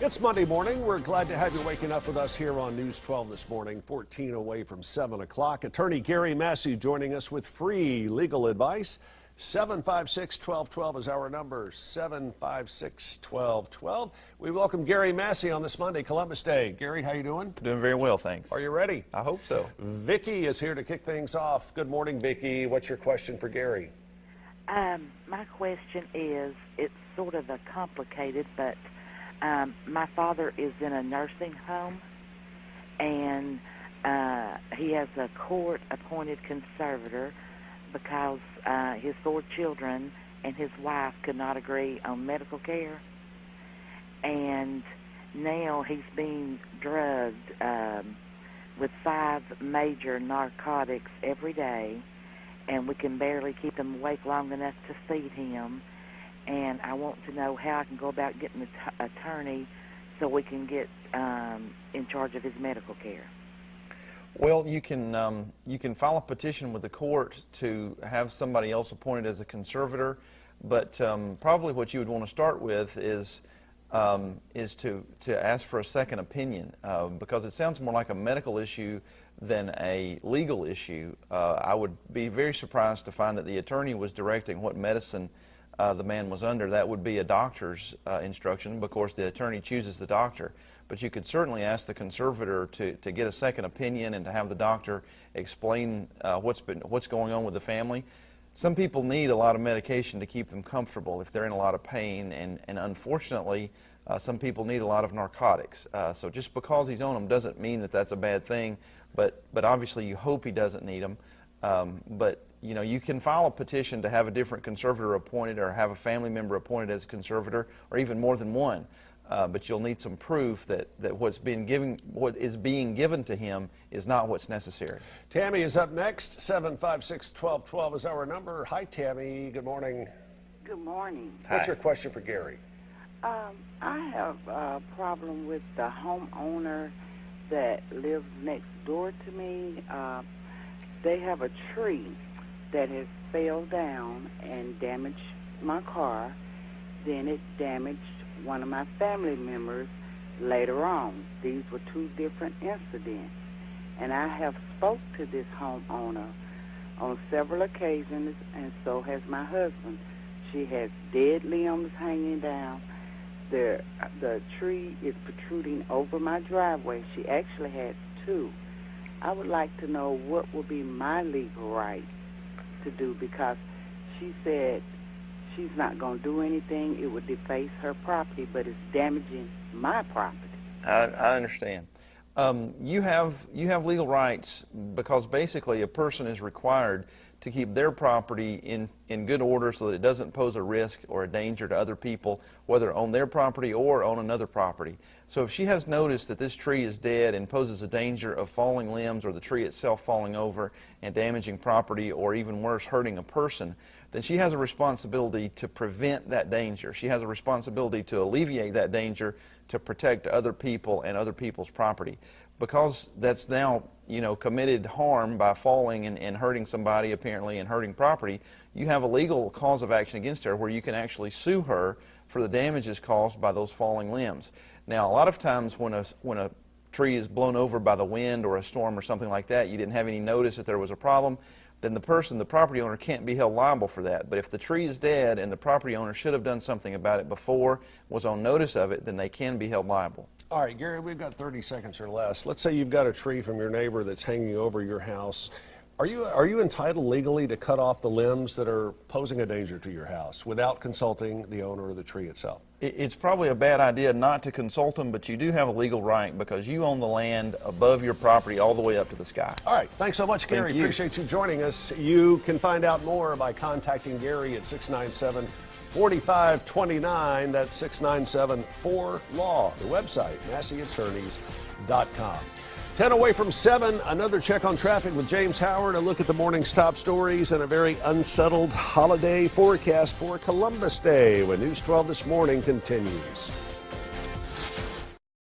It's Monday morning. We're glad to have you waking up with us here on News 12 this morning, 14 away from 7 o'clock. Attorney Gary Massey joining us with free legal advice. 756-1212 is our number, 756-1212. We welcome Gary Massey on this Monday, Columbus Day. Gary, how you doing? Doing very well, thanks. Are you ready? I hope so. Vicki is here to kick things off. Good morning, Vicki. What's your question for Gary? My question is, it's sort of complicated, but my father is in a nursing home, and he has a court-appointed conservator because his 4 children and his wife could not agree on medical care. And now he's being drugged with 5 major narcotics every day, and we can barely keep him awake long enough to feed him. And I want to know how I can go about getting an attorney so we can get in charge of his medical care. Well, you can file a petition with the court to have somebody else appointed as a conservator, but probably what you would want to start with is to ask for a second opinion, because it sounds more like a medical issue than a legal issue. I would be very surprised to find that the attorney was directing what medicine the man was under. That would be a doctor's instruction. Of course, the attorney chooses the doctor. But you could certainly ask the conservator to get a second opinion and to have the doctor explain what's going on with the family. Some people need a lot of medication to keep them comfortable if they're in a lot of pain, and unfortunately, some people need a lot of narcotics. So just because he's on them doesn't mean that that's a bad thing, but obviously you hope he doesn't need them. But you know, you can file a petition to have a different conservator appointed or have a family member appointed as a conservator, or even more than one. But you'll need some proof that what is being given to him is not what's necessary. Tammy is up next. 756-1212 is our number. Hi, Tammy. Good morning. Good morning. What's your question for Gary? I have a problem with the homeowner that lives next door to me. They have a tree that has fell down and damaged my car. Then it damaged one of my family members later on. These were 2 different incidents. And I have spoke to this homeowner on several occasions, and so has my husband. She has dead limbs hanging down. The tree is protruding over my driveway. She actually has 2. I would like to know what would be my legal right to do, because she said she's not going to do anything. It would deface her property, but it's damaging my property. I understand. You have legal rights because basically a person is required to keep their property in good order so that it doesn't pose a risk or a danger to other people, whether on their property or on another property. So if she has noticed that this tree is dead and poses a danger of falling limbs or the tree itself falling over and damaging property, or even worse, hurting a person, then she has a responsibility to prevent that danger. She has a responsibility to alleviate that danger, to protect other people and other people's property. Because that's now, you know, committed harm by falling and hurting somebody apparently and hurting property, you have a legal cause of action against her where you can actually sue her for the damages caused by those falling limbs. Now, a lot of times when a tree is blown over by the wind or a storm or something like that, you didn't have any notice that there was a problem, then the property owner, can't be held liable for that. But if the tree is dead and the property owner should have done something about it before, was on notice of it, then they can be held liable. All right, Gary, we've got 30 seconds or less. Let's say you've got a tree from your neighbor that's hanging over your house. Are you entitled legally to cut off the limbs that are posing a danger to your house without consulting the owner of the tree itself? It's probably a bad idea not to consult them, but you do have a legal right because you own the land above your property all the way up to the sky. All right, thanks so much, Gary. Appreciate you joining us. You can find out more by contacting Gary at 697-4529. That's 697-4LAW. The website, MasseyAttorneys.com. 10 away from 7, another check on traffic with James Howard, a look at the morning's top stories, and a very unsettled holiday forecast for Columbus Day when News 12 this morning continues.